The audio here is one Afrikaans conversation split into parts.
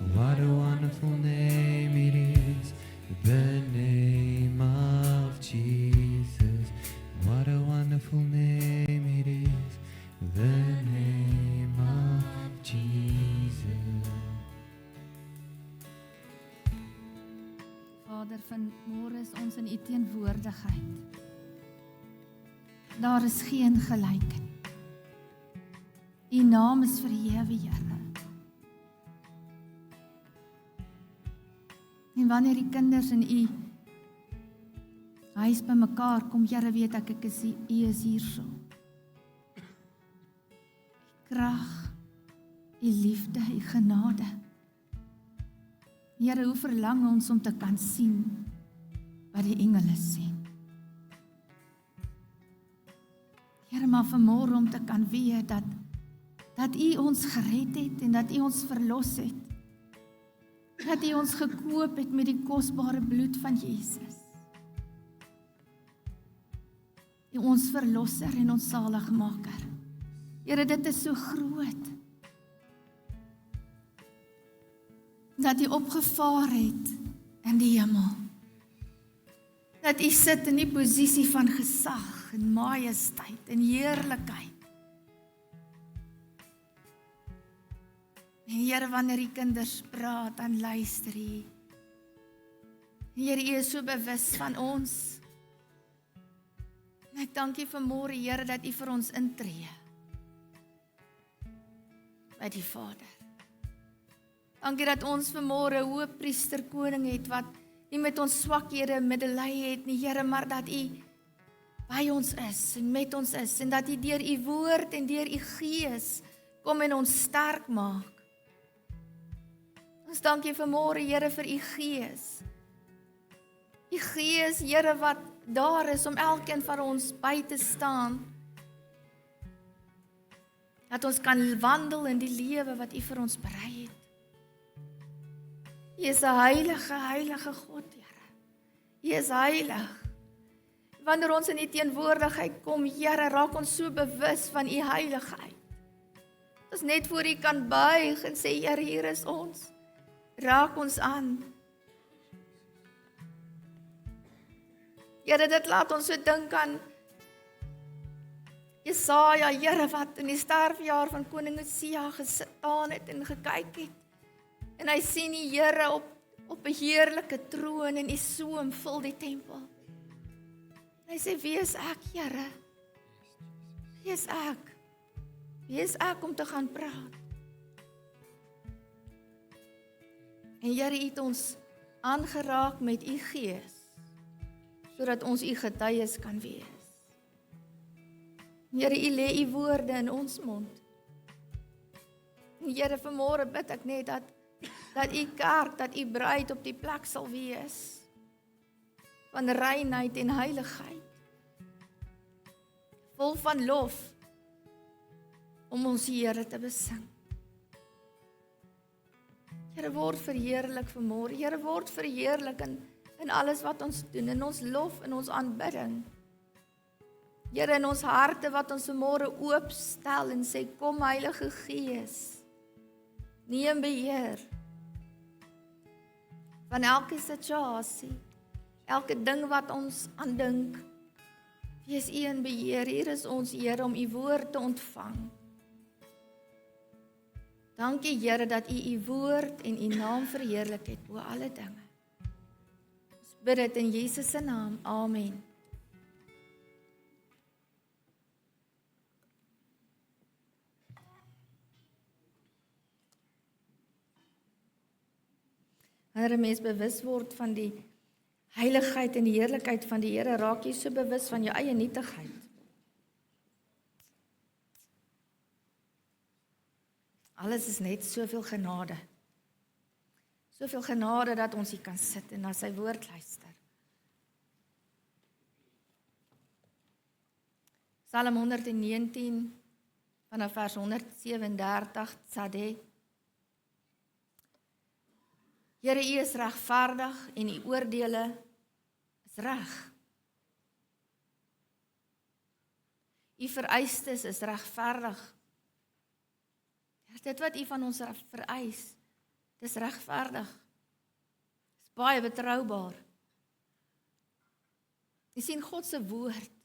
What a wonderful name it is, the name of Jesus. What a wonderful name it is, the name of Jesus. Vader, vanmôre is ons in U teenwoordigheid. Daar is geen gelyk nie. U naam is verhewe, Here. En wanneer die kinders in U huis by mekaar kom, Here, weet ek is U is hierso. U krag, U liefde, U genade. Here, hoe verlang ons om te kan sien wat die engele sien. Here, maar vanmôre om te kan weet dat U ons gered het en dat U ons verlos het. Dat U ons gekoop het met die kosbare bloed van Jesus. U ons verlosser en ons saligmaker. Here, dit is so groot. Dat U opgevaar het in die hemel. Dat U sit in die posisie van gesag en majesteit en heerlikheid. En Here, wanneer die kinders praat, dan luister U. Here, U is so bewus van ons. En ek dank U vanmôre, Here, dat U vir ons intree. By die Vader. Dankie dat ons vanmôre 'n hoëpriester koning het wat nie met ons swakhede medelee het nie, Here, maar dat U by ons is en met ons is en dat U deur U woord en deur U Gees kom en ons sterk maak. Ons dank U vanmôre, Here, vir U Gees. U Gees, Here, wat daar is om elkeen van ons by te staan. Dat ons kan wandel in die lewe wat U vir ons berei het. U is 'n heilige God, Here. U is heilig. Wanneer ons in U teenwoordigheid kom, Here, raak ons so bewus van U heiligheid. Ons net voor U kan buig en sê, Here, hier is ons. Raak ons aan. Here, dit laat ons so dink aan Jesaja, Here, wat in die sterfjaar van koning Josia gestaan het en gekyk het. En hy sien die Here op 'n heerlike troon en die soem vul die tempel. Hy sê, wie is ek, Here? Wie is ek? Wie is ek om te gaan praat? En Here, U het ons aangeraak met U Gees, sodat ons U getuies kan wees. Here, U lê U woorde in ons mond. En Here, vanmôre bid ek net dat U kerk, dat U bruid op die plek sal wees van reinheid en heiligheid, vol van lof om ons Here te besing. Here, word verheerlik vanmôre. Here, word verheerlik in alles wat ons doen, in ons lof, in ons aanbidding. Here, in ons harte wat ons vanmôre oopstel en sê, kom Heilige Gees, neem beheer van elke situasie, elke ding wat ons aandink. Wees U in beheer. Hier is ons, Here, om U woord te ontvang. Dankie, Here, dat U U woord en U naam verheerlik het bo alle dinge. Ons bid dit in Jesus se naam. Amen. Wanneer 'n mens bewus word van die heiligheid en die heerlikheid van die Here, raak jy so bewus van jou eie nietigheid. Alles is net soveel genade. Soveel genade dat ons hier kan sit en na sy woord luister. Psalm 119 vanaf vers 137, Tzadeh. Here, U is regverdig en U oordeele is reg. U vereistes is regverdig. Dit wat U van ons vereis, Dis regverdig. Dis baie betroubaar. Jy sien God se woord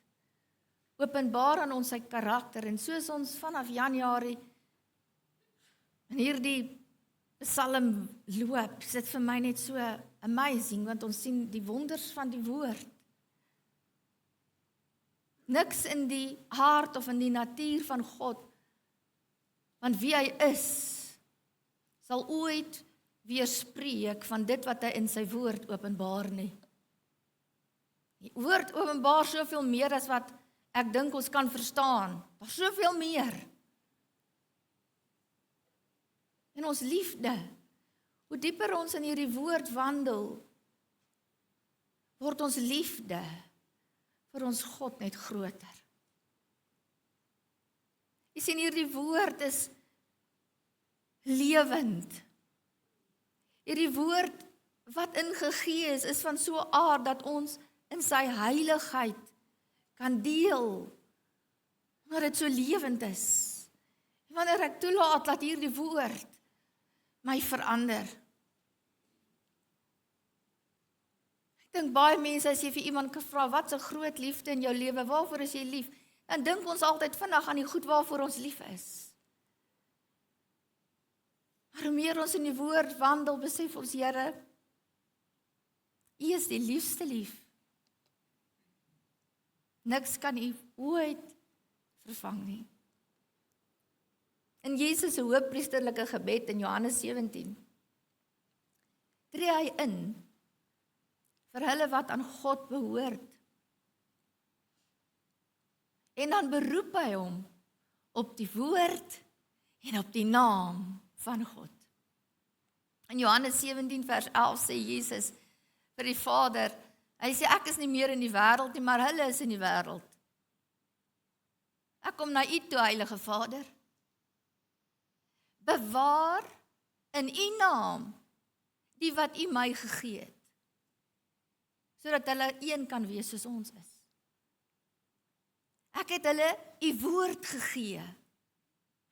openbaar aan ons sy karakter en soos ons vanaf Januarie in hierdie Psalm loop, is dit vir my net so amazing want ons sien die wonders van die woord. Niks in die hart of in die natuur van God, want wie hy is, sal ooit weerspreek van dit wat hy in sy woord openbaar nie. Die woord openbaar soveel meer as wat ek dink ons kan verstaan. Daar's soveel meer. En ons liefde, hoe dieper ons in hierdie woord wandel, word ons liefde vir ons God net groter. Jy sien hierdie woord is lewend. Hierdie woord wat ingegee is van so 'n aard dat ons in sy heiligheid kan deel, omdat dit so lewend is. Wanneer ek toelaat dat hierdie woord my verander. Ek dink baie mense, as jy vir iemand gevra, wat 'n groot liefde in jou lewe, waarvoor is jy lief? Dan dink ons altyd vinnig aan die goed waarvoor ons lief is. Maar hoe meer ons in die woord wandel, besef ons, Here, U is die liefste lief. Niks kan U ooit vervang nie. In Jesus se hoëpriesterlike gebed in Johannes 17, tree hy in vir hulle wat aan God behoort. En dan beroep hy hom op die woord en op die naam van God. In Johannes 17 vers 11 sê Jesus vir die Vader, hy sê, ek is nie meer in die wêreld nie, maar hulle is in die wêreld. Ek kom na U toe, Heilige Vader. Bewaar in U naam die wat U my gegee het, sodat hulle een kan wees soos ons is. Ek het hulle U woord gegee.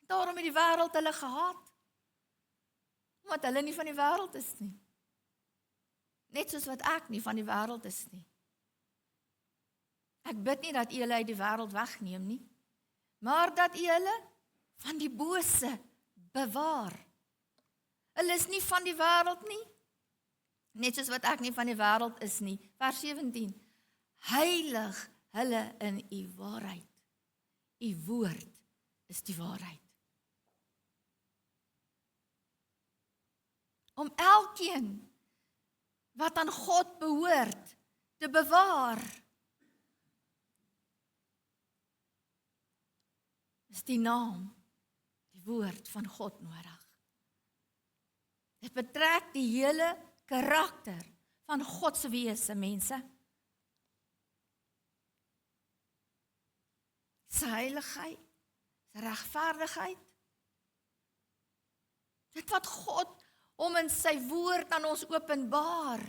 Daarom het die wêreld hulle gehaat, omdat hulle nie van die wêreld is nie. Net soos wat ek nie van die wêreld is nie. Ek bid nie dat U hulle uit die wêreld wegneem nie, maar dat U hulle van die bose bewaar. Hulle is nie van die wêreld nie, net soos wat ek nie van die wêreld is nie. Vers 17, heilig hulle in U waarheid. U woord is die waarheid. Om elkeen wat aan God behoort te bewaar, is die naam, die woord van God nodig. Dit betrek die hele karakter van God se wese, mense. Sy heiligheid, sy regverdigheid. Dit wat God om in sy woord aan ons openbaar.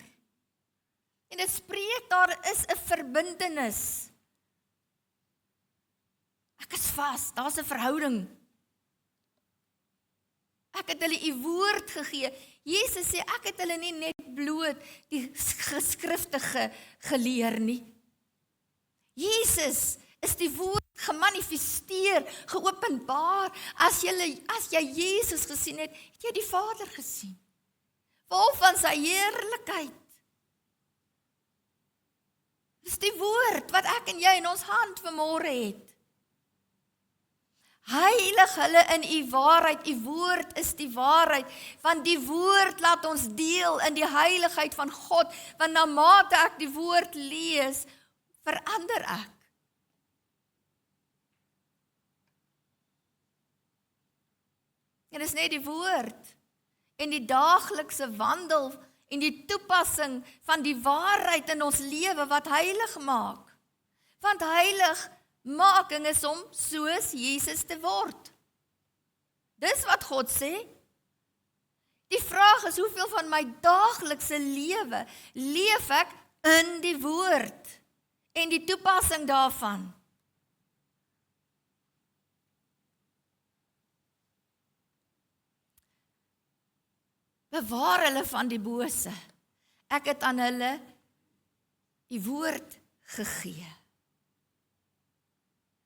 En dit spreek, daar is 'n verbintenis. Ek is vas, daar's 'n verhouding. Ek het hulle U woord gegee. Jesus sê, ek het hulle nie net bloot die geskrifte geleer nie. Jesus is die woord gemanifesteer, geopenbaar. As jy Jesus gesien het, het jy die Vader gesien. Vol van sy heerlikheid. Dis die woord wat ek en jy in ons hand vanmôre het. Heilig hulle in U waarheid, U woord is die waarheid, want die woord laat ons deel in die heiligheid van God, want na mate ek die woord lees, verander ek. En dis net die woord en die daaglikse wandel en die toepassing van die waarheid in ons lewe wat heilig maak. Want heiligmaking is om soos Jesus te word. Dis wat God sê. Die vraag is, hoeveel van my daaglikse lewe leef ek in die woord en die toepassing daarvan? Bewaar hulle van die bose. Ek het aan hulle die woord gegee.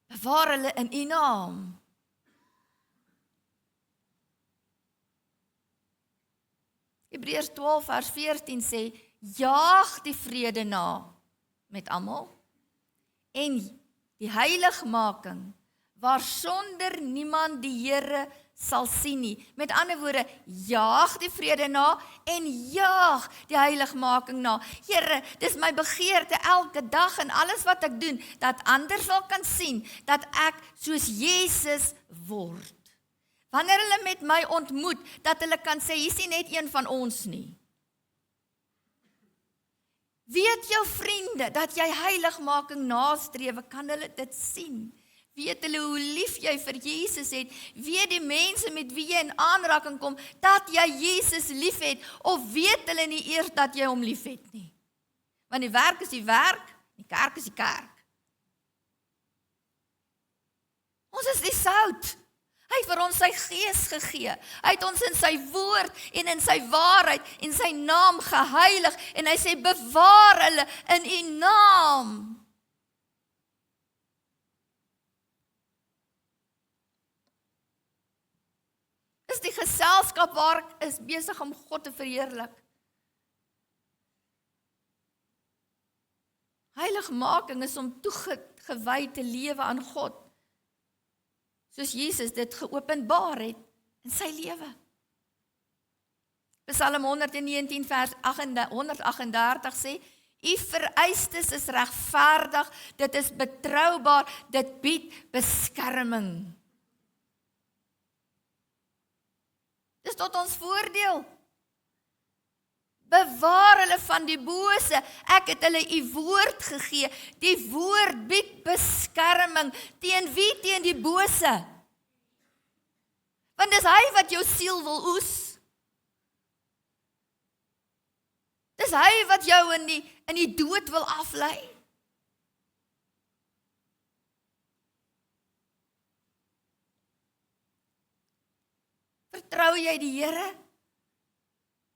Bewaar hulle in U naam. Hebreërs 12 vers 14 sê, jaag die vrede na met almal en die heiligmaking waarsonder niemand die Here sal sien nie. Met ander woorde, jaag die vrede na en jaag die heiligmaking na. Here, dis my begeerte elke dag en alles wat ek doen, dat ander sal kan sien, dat ek soos Jesus word. Wanneer hulle met my ontmoet, dat hulle kan sê, hier is nie net een van ons nie. Weet jou vriende, dat jy heiligmaking nastrewe, kan hulle dit sien. Weet hulle hoe lief jy vir Jesus het, weet die mense met wie jy in aanraking kom, dat jy Jesus lief het, of weet hulle nie eers dat jy hom lief het nie. Want die werk is die werk, die kerk is die kerk. Ons is die sout. Hy het vir ons sy gees gegee. Hy het ons in sy woord en in sy waarheid en sy naam geheilig en hy sê bewaar hulle in U naam. Is die geselskap waar ek is besig om God te verheerlik. Heiligmaking is om toegewy te lewe aan God, soos Jesus dit geopenbaar het in sy lewe. Psalm 119 vers 138 sê, U vereistes is regverdig, dit is betroubaar, dit bied beskerming. Dis tot ons voordeel. Bewaar hulle van die bose. Ek het hulle U woord gegee. Die woord bied beskerming. Teen wie? Teen die bose. Want dis hy wat jou siel wil oes. Dis hy wat jou in die dood wil aflei. Vertrou jy die Here?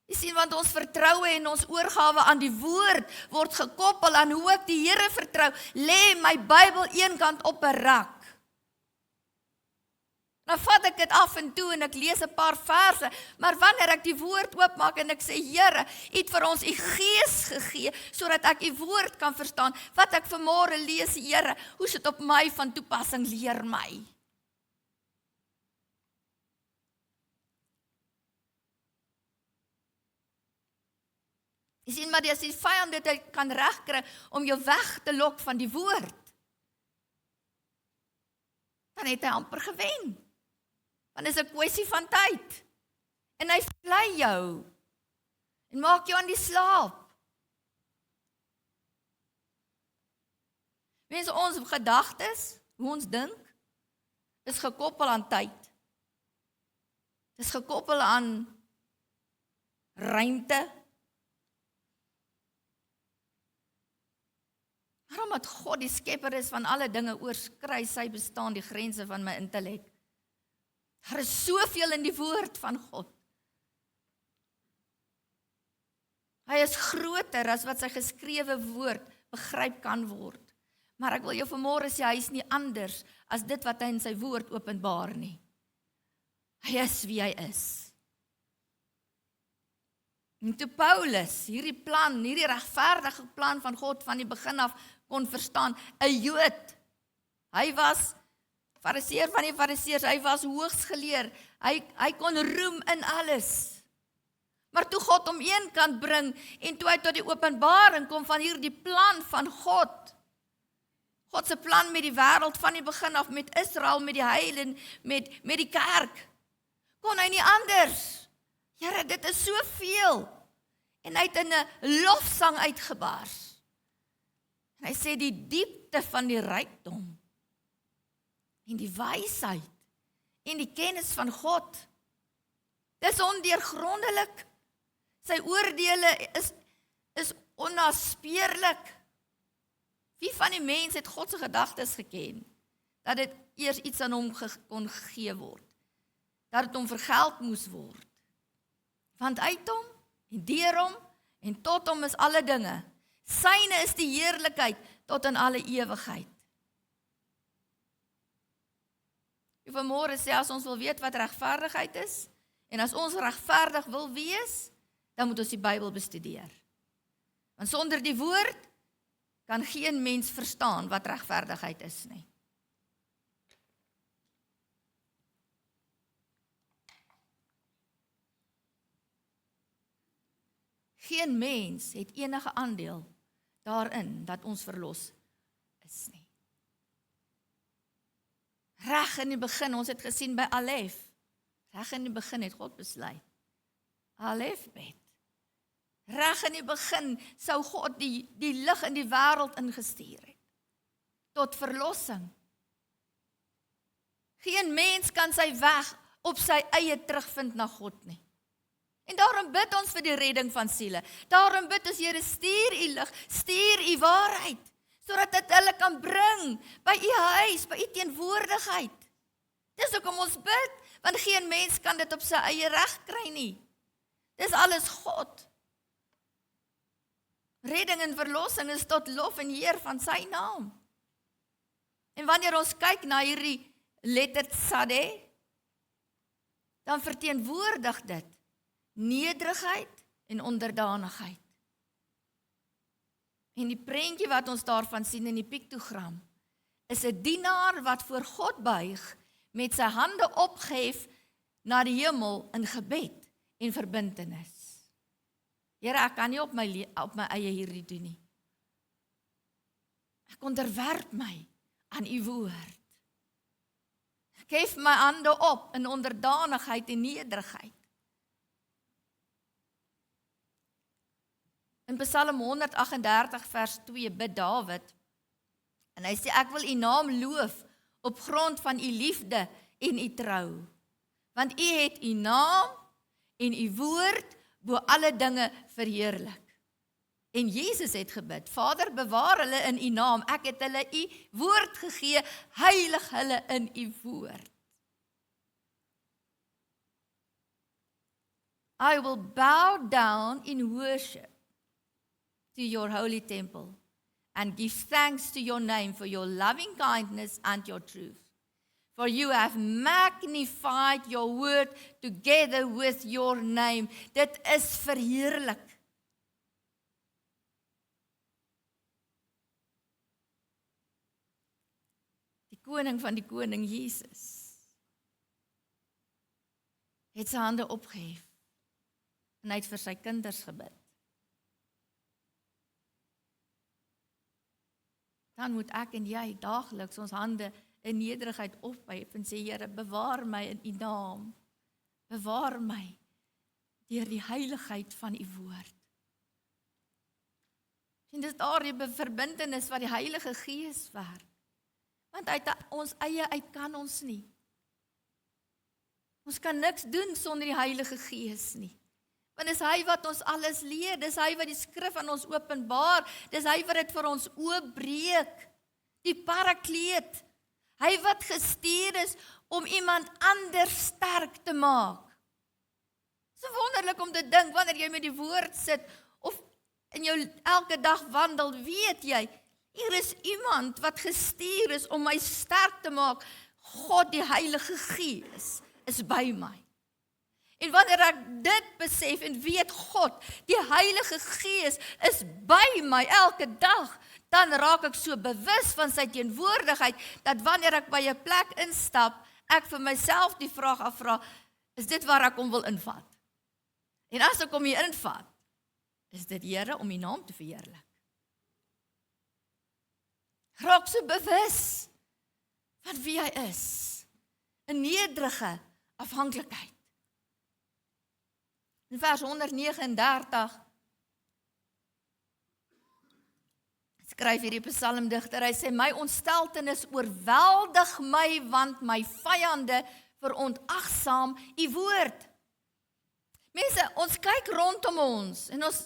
Jy sien, want ons vertroue en ons oorgawe aan die woord word gekoppel aan hoe ek die Here vertrou. Lê my Bybel eenkant op 'n rak. Dan vat ek dit af en toe en ek lees 'n paar verse, maar wanneer ek die woord oopmaak en ek sê, Here, U het vir ons U gees gegee, sodat ek U woord kan verstaan, wat ek vanmôre lees, Here, hoe is dit op my van toepassing, leer my. Jy sien, maar as die vyand dit kan regkry om jou weg te lok van die woord, dan het hy amper gewen. Want dit is 'n kwessie van tyd. En hy vlei jou en maak jou aan die slaap. Mense, ons gedagtes, hoe ons dink, is gekoppel aan tyd. Dit is gekoppel aan ruimte. Maar omdat God die skepper is van alle dinge, oorskry sy bestaan die grense van my intellek. Daar is soveel in die woord van God. Hy is groter as wat sy geskrewe woord begryp kan word. Maar ek wil jou vanmôre sê, hy is nie anders as dit wat hy in sy woord openbaar nie. Hy is wie hy is. En toe Paulus hierdie regverdige plan van God van die begin af kon verstaan, 'n Jood, hy was Fariseer van die Fariseërs, hy was hoogs geleer, hy kon roem in alles. Maar toe God hom eenkant bring, en toe hy tot die openbaring kom van hierdie plan van God, God se plan met die wêreld van die begin af, met Israel, met die heiden, met die kerk, kon hy nie anders. Here, dit is soveel. En hy het in 'n lofsang uitgebars. En hy sê die diepte van die rykdom en die wysheid en die kennis van God, dis ondeurgrondelik. Sy oordeele is onnaspeurlik. Wie van die mens het God se gedagtes geken? Dat dit eers iets aan hom kon gegee word. Dat dit hom vergeld moes word. Want uit hom, en deur hom, en tot hom is alle dinge. Syne is die heerlikheid tot in alle ewigheid. Vanmôre sê, as ons wil weet wat regverdigheid is, en as ons regverdig wil wees, dan moet ons die Bybel bestudeer. Want sonder die woord, kan geen mens verstaan wat regverdigheid is nie. Geen mens het enige aandeel daarin dat ons verlos is nie. Reg in die begin, ons het gesien by Alef, reg in die begin het God besluit, Alef bet. Reg in die begin sou God die lig in die wêreld ingestuur het, tot verlossing. Geen mens kan sy weg op sy eie terugvind na God nie. En daarom bid ons vir die redding van siele. Daarom bid ons, Here, stuur u lig, stuur u waarheid, sodat dit hulle kan bring by u huis, by u teenwoordigheid. Dis hoekom ons bid, want geen mens kan dit op sy eie reg kry nie. Dis alles God. Redding en verlossing is tot lof en eer van sy naam. En wanneer ons kyk na hierdie letter Tsade, dan verteenwoordig dit nederigheid en onderdanigheid. En die prentjie wat ons daarvan sien in die piktogram, is 'n dienaar wat voor God buig, met sy hande opgehef na die hemel in gebed en verbintenis. Here, ek kan nie op my eie hierdie doen nie. Ek onderwerp my aan u woord. Ek hef my hande op in onderdanigheid en nederigheid. In Psalm 138 vers 2 bid Dawid, en hy sê, ek wil u naam loof op grond van u liefde en u trou, want u het u naam en u woord bo alle dinge verheerlik. En Jesus het gebid, Vader, bewaar hulle in u naam, ek het hulle u woord gegee, heilig hulle in u woord. I will bow down in worship to your holy temple and give thanks to your name for your loving kindness and your truth. For you have magnified your word together with your name. Dit is verheerlik. Die koning van die koning Jesus het sy hande opgehef en hy het vir sy kinders gebid. Dan moet ek en jy daagliks ons hande in nederigheid ophef en sê, Here, bewaar my in u naam. Bewaar my deur die heiligheid van u woord. En dis daar die verbintenis wat die Heilige Gees werk. Want uit ons eie uit kan ons nie. Ons kan niks doen sonder die Heilige Gees nie. Want dis hy wat ons alles leer, dis hy wat die skrif aan ons openbaar, dis hy wat dit vir ons oopbreek, die parakleet, hy wat gestuur is om iemand anders sterk te maak. So wonderlik om te dink, wanneer jy met die woord sit, of in jou elke dag wandel, weet jy, hier is iemand wat gestuur is om my sterk te maak. God, die Heilige Gees, is by my. En wanneer ek dit besef en weet God, die Heilige Gees is by my elke dag, dan raak ek so bewus van sy teenwoordigheid, dat wanneer ek by 'n plek instap, ek vir myself die vraag afvra, is dit waar ek hom wil invat? En as ek hom hier invat, is dit, Here, om u naam te verheerlik. Raak so bewus van wie hy is, 'n nederige afhanklikheid. In vers 139 skryf hierdie psalmdigter, hy sê, my ontsteltenis oorweldig my, want my vyande verontagsaam u woord. Mense, ons kyk rondom ons, en ons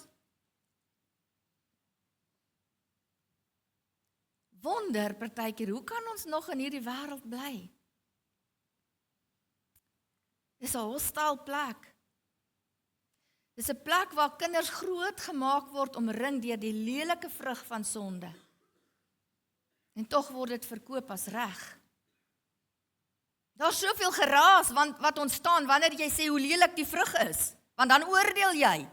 wonder partykeer, hoe kan ons nog in hierdie wêreld bly? Dis 'n hostile plek. Dis 'n plek waar kinders groot gemaak word omring deur die lelike vrug van sonde. En tog word dit verkoop as reg. Daar's soveel geraas wat ontstaan wanneer jy sê hoe lelik die vrug is, want dan oordeel jy.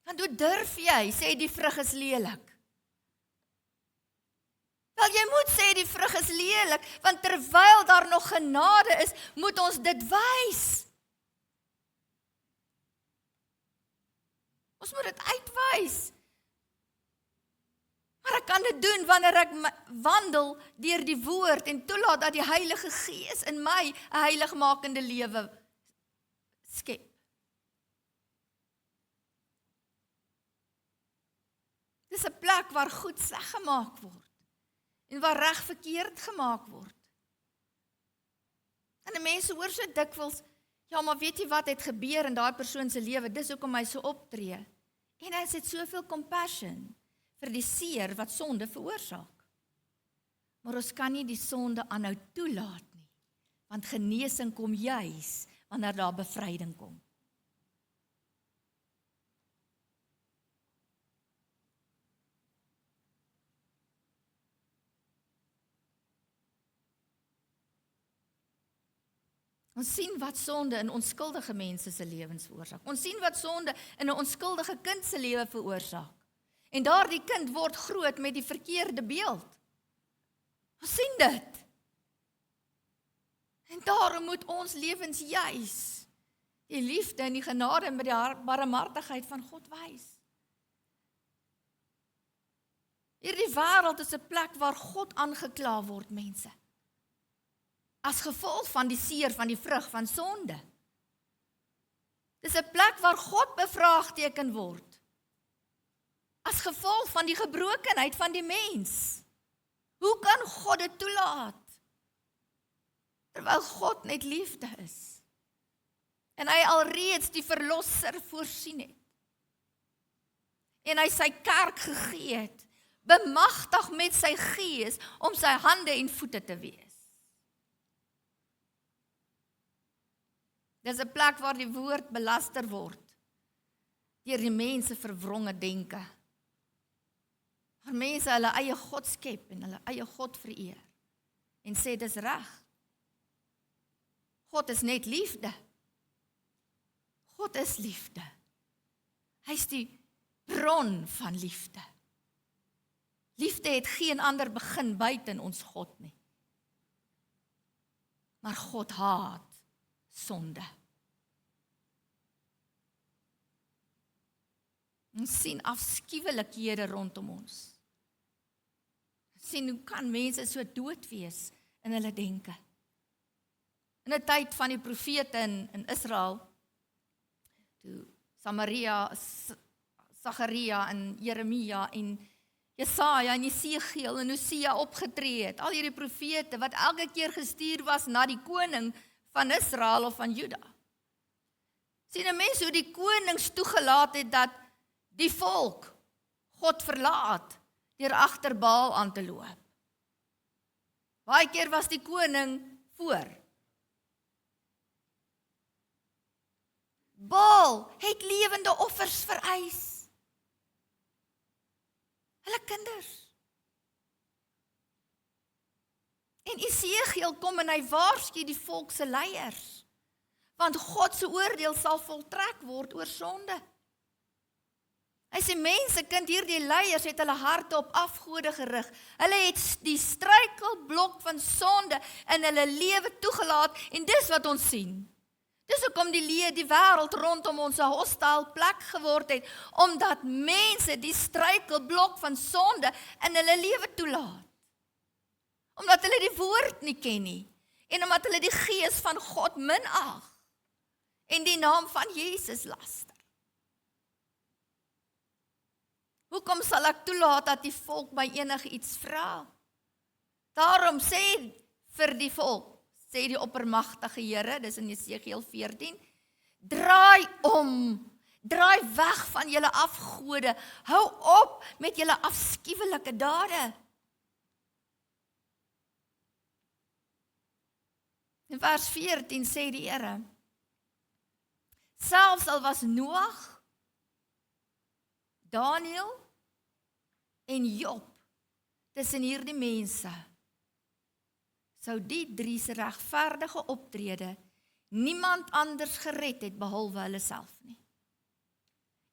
Want hoe durf jy sê die vrug is lelik? Wel, jy moet sê die vrug is lelik, want terwyl daar nog genade is, moet ons dit wys. Ons moet dit uitwys. Maar ek kan dit doen wanneer ek wandel deur die woord en toelaat dat die Heilige Gees in my 'n heiligmakende lewe skep. Dis 'n plek waar goed sleg gemaak word en waar reg verkeerd gemaak word. En die mense hoor so dikwels, ja, maar weet jy wat het gebeur in daai persoon se lewe? Dis hoekom hy so optree. En hy het soveel compassion vir die seer wat sonde veroorsaak. Maar ons kan nie die sonde aanhou toelaat nie, want genesing kom juis wanneer daar bevryding kom. Ons sien wat sonde in onskuldige mense se lewens veroorsaak. Ons sien wat sonde in 'n onskuldige kind se lewe veroorsaak. En daardie kind word groot met die verkeerde beeld. Ons sien dit. En daarom moet ons lewens juis die liefde en die genade en die barmhartigheid van God wys. Hierdie wêreld is 'n plek waar God aangekla word, mense. As gevolg van die seer van die vrug van sonde. Dis 'n plek waar God bevraagteken word. As gevolg van die gebrokenheid van die mens. Hoe kan God dit toelaat? Terwyl God net liefde is. En hy alreeds die verlosser voorsien het. En hy sy kerk gegee het, bemagtig met sy gees om sy hande en voete te wees. Dis 'n plek waar die woord belaster word deur die mense verwronge denke. Waar mense hulle eie God skep en hulle eie God vereer en sê dis reg. God is net liefde. God is liefde. Hy is die bron van liefde. Liefde het geen ander begin buiten ons God nie. Maar God haat sonde. Ons sien afskuwelikhede rondom ons. Ons sien hoe kan mense so dood wees in hulle denke. In 'n tyd van die profete in Israel, toe Sagaria en Jeremia en Jesaja en Jesegiel en Hosea opgetree het. Al hierdie profete wat elke keer gestuur was na die koning van Israel of van Juda. Sien 'n mens hoe die konings toegelaat het dat die volk God verlaat deur agter Baal aan te loop. Baie keer was die koning voor. Baal het lewende offers vereis. Hulle kinders. En Jesegiel kom en hy waarsku die volk se leiers, want God se oordeel sal voltrek word oor sonde. Hy sê mense, kind, hierdie leiers het hulle harte op afgode gerig. Hulle het die struikelblok van sonde in hulle lewe toegelaat en dis wat ons sien. Dis hoekom die wêreld rondom ons 'n hostile plek geword het, omdat mense die struikelblok van sonde in hulle lewe toelaat. Omdat hulle die woord nie ken nie, en omdat hulle die gees van God minag, en die naam van Jesus laster. Hoekom sal ek toelaat dat die volk my enigiets vra? Daarom sê vir die volk, sê die oppermagtige Here, dis in Jesegiel 14, draai om, draai weg van julle afgode, hou op met julle afskuwelike dade. In vers 14 sê die Here, Selfs al was Noag, Daniël en Job tussen hierdie mense, sou die drie se regverdige optrede niemand anders gered het behalwe hulle self nie.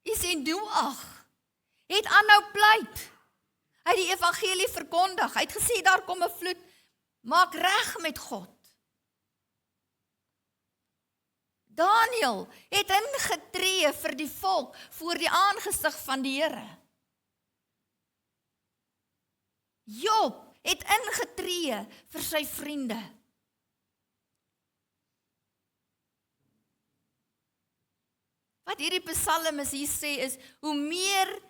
Jy sien, Noag het aanhou pleit. Hy het die evangelie verkondig. Hy het gesê, daar kom 'n vloed, maak reg met God. Daniël het ingetree vir die volk voor die aangesig van die Here. Job het ingetree vir sy vriende. Wat hierdie psalmis hier sê is, hoe meer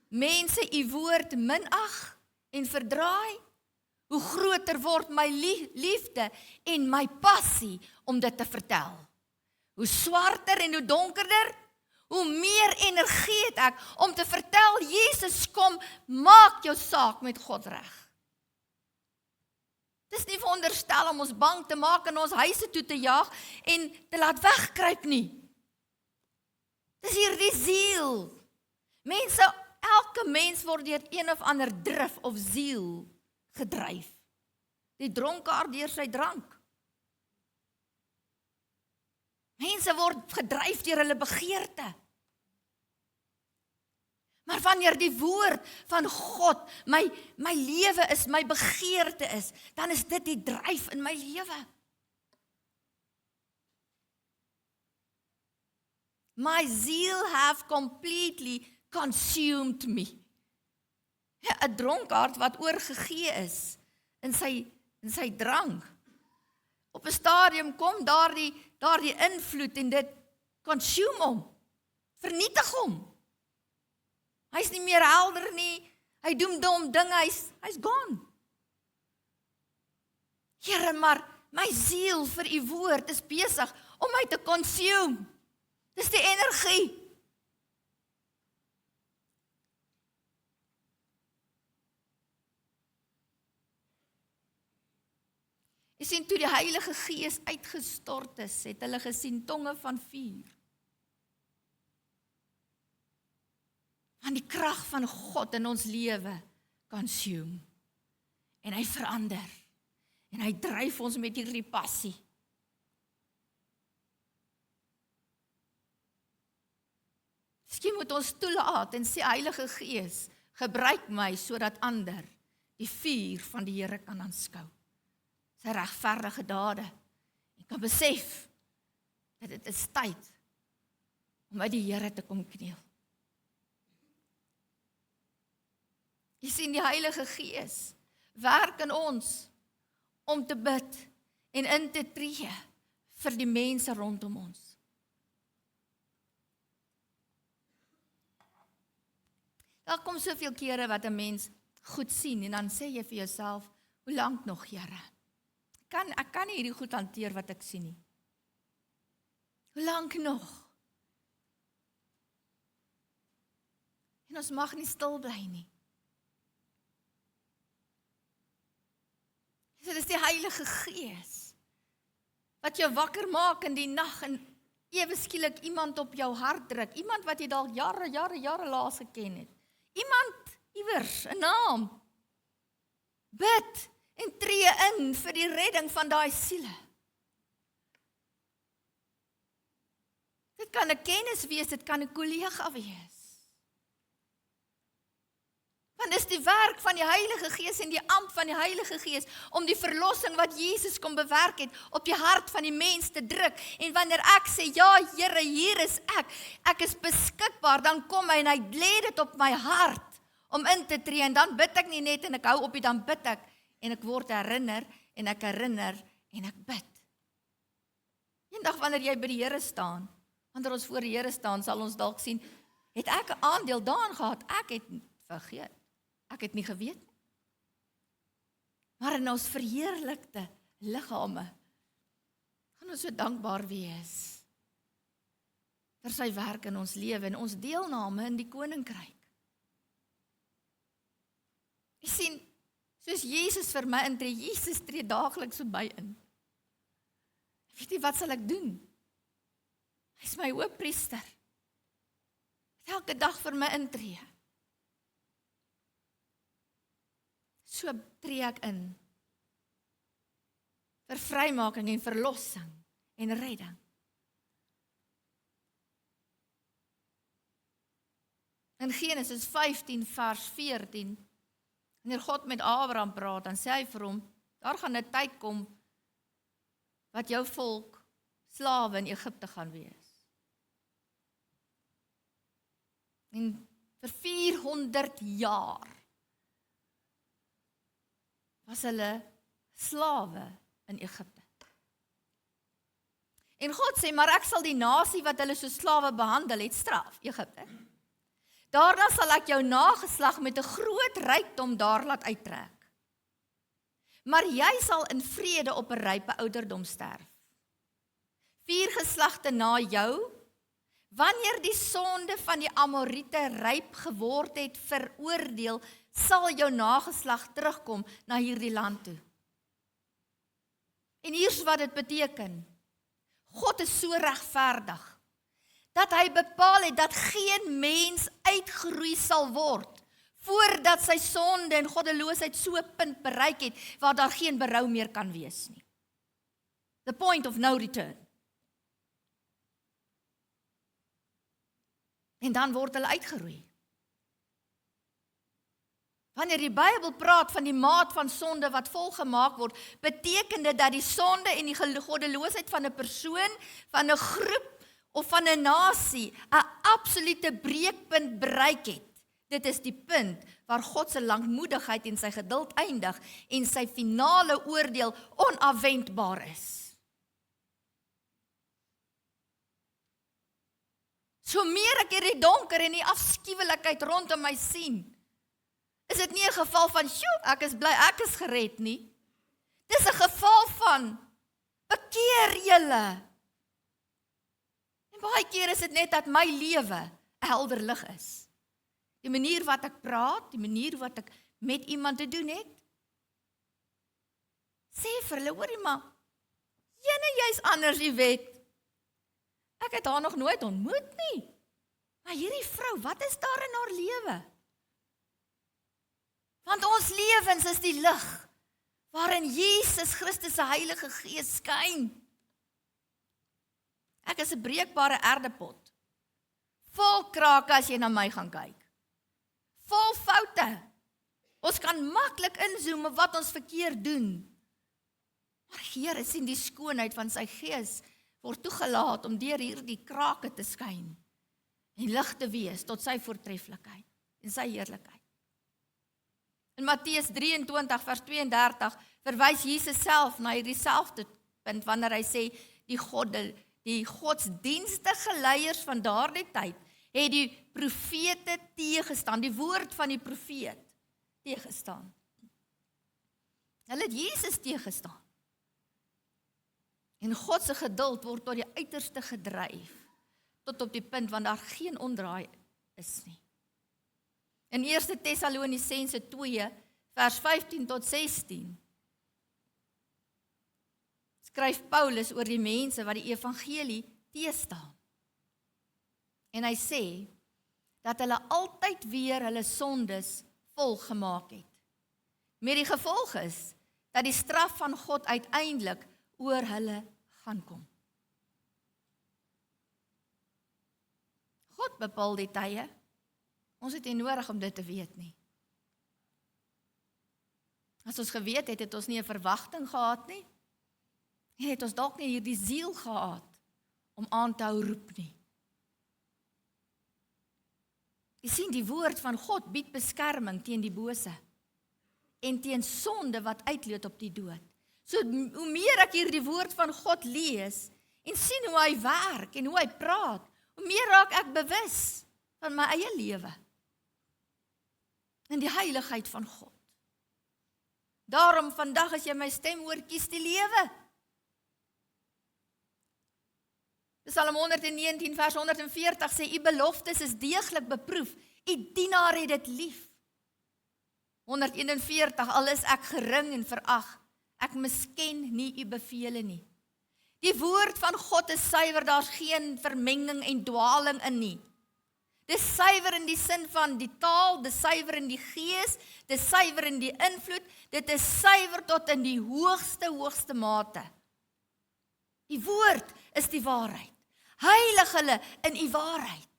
mense u woord minag en verdraai, hoe groter word my liefde en my passie om dit te vertel. Hoe swarter en hoe donkerder, hoe meer energie het ek om te vertel, Jesus kom, maak jou saak met God reg. Dis nie veronderstel om ons bang te maak en ons huise toe te jaag en te laat wegkruip nie. Dis hierdie ziel. Elke mens word deur een of ander drif of ziel gedryf. Die dronkaard deur sy drank. Mense word gedryf deur hulle begeerte. Maar wanneer die woord van God my lewe is, my begeerte is, dan is dit die dryf in my lewe. My zeal have completely consumed me. 'n Dronkaard wat oorgegee is in sy drank. Op 'n stadium kom daardie invloed en dit consume hom, vernietig hom. Hy's nie meer helder nie, hy doen dom dinge, hy's gone. Here, maar my siel vir u woord is besig om my te consume. Dis die energie. Jy sien, toe die Heilige Gees uitgestort is, het hulle gesien tonge van vuur. Want die krag van God in ons lewe consume. En hy verander. En hy dryf ons met hierdie passie. Miskien moet ons toelaat en sê, Heilige Gees, gebruik my sodat ander die vuur van die Here kan aanskou. Sy regverdige dade. Ek kan besef dat dit is tyd om by die Here te kom kniel. Jy sien, die Heilige Gees werk in ons om te bid en in te tree vir die mense rondom ons. Daar kom soveel kere wat 'n mens goed sien en dan sê jy vir jouself, hoe lank nog, Here? Ek kan nie hierdie goed hanteer wat ek sien nie. Hoe lank nog? En ons mag nie stil bly nie. Dit is die Heilige Gees wat jou wakker maak in die nag en ewe skielik iemand op jou hart druk. Iemand wat jy dalk jare laas geken het. Iemand iewers, 'n naam. Bid en tree in vir die redding van daai siele. Dit kan 'n kennis wees, dit kan 'n kollega wees. Want dis die werk van die Heilige Gees en die amp van die Heilige Gees om die verlossing wat Jesus kom bewerk het op die hart van die mens te druk. En wanneer ek sê, ja Here, hier is ek is beskikbaar, dan kom hy en hy lê dit op my hart om in te tree. En dan bid ek nie net en ek hou op nie, dan bid ek en ek word herinner en ek herinner en ek bid. Eendag wanneer jy by die Here staan, wanneer ons voor die Here staan, sal ons dalk sien, het ek 'n aandeel daarin gehad, ek het vergeet. Ek het nie geweet nie. Maar in ons verheerlikte liggame gaan ons so dankbaar wees vir sy werk in ons lewe en ons deelname in die koninkryk. Jy sien, soos Jesus vir my intree, Jesus tree daagliks vir my in. Weet jy, wat sal ek doen? Hy is my hoëpriester. Wat elke dag vir my intree. So tree ek in. Vir vrymaking en verlossing en redding. In Genesis 15 vers 14, wanneer God met Abraham praat, dan sê hy vir hom, daar gaan 'n tyd kom, wat jou volk slawe in Egipte gaan wees. En vir 400 jaar was hulle slawe in Egipte. En God sê, maar ek sal die nasie wat hulle so slawe behandel het, straf, Egipte. Daarna sal ek jou nageslag met 'n groot rykdom daar laat uittrek. Maar jy sal in vrede op 'n rype ouderdom sterf. 4 geslagte na jou, wanneer die sonde van die Amoriete ryp geword het, veroordeel, sal jou nageslag terugkom na hierdie land toe. En hier's wat dit beteken. God is so regverdig, dat hy bepaal het dat geen mens uitgeroei sal word, voordat sy sonde en goddeloosheid so 'n punt bereik het, waar daar geen berou meer kan wees nie. The point of no return. En dan word hulle uitgeroei. Wanneer die Bybel praat van die maat van sonde wat volgemaak word, beteken dit dat die sonde en die goddeloosheid van 'n persoon, van 'n groep of van 'n nasie 'n absolute breekpunt bereik het. Dit is die punt waar God se lankmoedigheid en sy geduld eindig en sy finale oordeel onafwendbaar is. So meer ek hierdie donker en die afskuwelikheid rondom my sien, is dit nie 'n geval van, "Sjoe, ek is bly, ek is gered nie." Dis 'n geval van, "Bekeer julle." En baie keer is dit net dat my lewe 'n helder lig is. Die manier wat ek praat, die manier wat ek met iemand te doen het. Sê vir hulle, hoorie maar, jy's anders, jy weet. Ek het haar nog nooit ontmoet nie. Maar hierdie vrou, wat is daar in haar lewe? Want ons lewens is die lig, waarin Jesus Christus se Heilige Gees skyn. Ek is 'n breekbare erdepot, vol krake as jy na my gaan kyk. Vol foute. Ons kan maklik inzoom op wat ons verkeerd doen. Maar Here sien die skoonheid van sy Gees word toegelaat om deur hierdie krake te skyn en lig te wees tot sy voortreffelikheid en sy heerlikheid. In Matteus 23 vers 32 verwys Jesus self na hierdie selfde punt wanneer hy sê die godsdienstige leiers van daardie tyd het die profete teëgestaan, die woord van die profeet teëgestaan. Hulle het Jesus teëgestaan. En God se geduld word tot die uiterste gedryf, tot op die punt want daar geen omdraai is nie. In 1 Tessalonisense 2 vers 15 tot 16 skryf Paulus oor die mense wat die evangelie teëstaan. En hy sê dat hulle altyd weer hulle sondes volgemaak het. Met die gevolg is dat die straf van God uiteindelik oor hulle gaan kom. God bepaal die tye. Ons het nie nodig om dit te weet nie. As ons geweet het, het ons nie 'n verwagting gehad nie. En het ons dalk nie hierdie siel gehad om aan te hou roep nie. Jy sien, die woord van God bied beskerming teen die bose en teen sonde wat uitloop op die dood. So hoe meer ek hierdie woord van God lees en sien hoe hy werk en hoe hy praat, hoe meer raak ek bewus van my eie lewe en die heiligheid van God. Daarom vandag as jy my stem hoor, kies die lewe. Psalm 119 vers 140 sê, u beloftes is deeglik beproef, u dienaar het dit lief. 141, al is ek gering en verag, ek misken nie u bevele nie. Die woord van God is suiwer, daar's geen vermenging en dwaling in nie. Dis suiwer in die sin van die taal, dis suiwer in die gees, dis suiwer in die invloed, dit is suiwer tot in die hoogste mate. Die woord is die waarheid. Heilig hulle in die waarheid.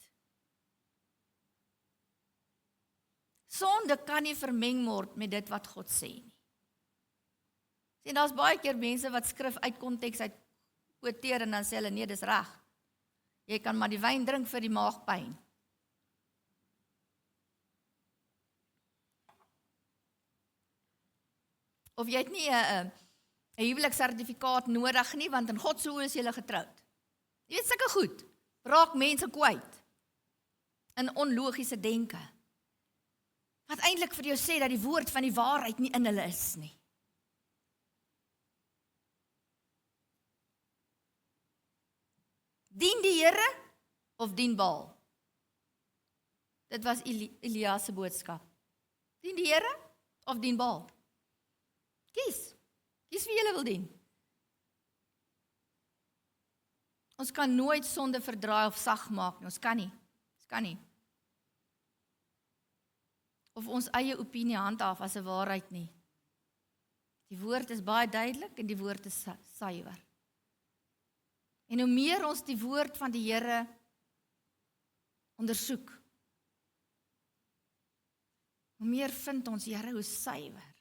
Sonde kan nie vermeng word met dit wat God sê nie. En daar's baie keer mense wat skrif uit konteks uit quoteer en dan sê hulle, nee, dis reg. Jy kan maar die wyn drink vir die maagpyn. Of jy het nie 'n huweliksertifikaat nodig nie, want in God se oë is jy getroud. Jy weet sulke goed, raak mense kwyt in onlogiese denke. Wat eintlik vir jou sê dat die woord van die waarheid nie in hulle is nie. Dien die Here of dien Baal? Dit was Elias se boodskap. Dien die Here of dien Baal? Kies wie jy wil dien. Ons kan nooit sonde verdraai of sag maak nie, ons kan nie. Of ons eie opinie handhaaf as 'n waarheid nie. Die woord is baie duidelik en die woord is suiwer. En hoe meer ons die woord van die Here ondersoek, hoe meer vind ons, Here, hoe suiwer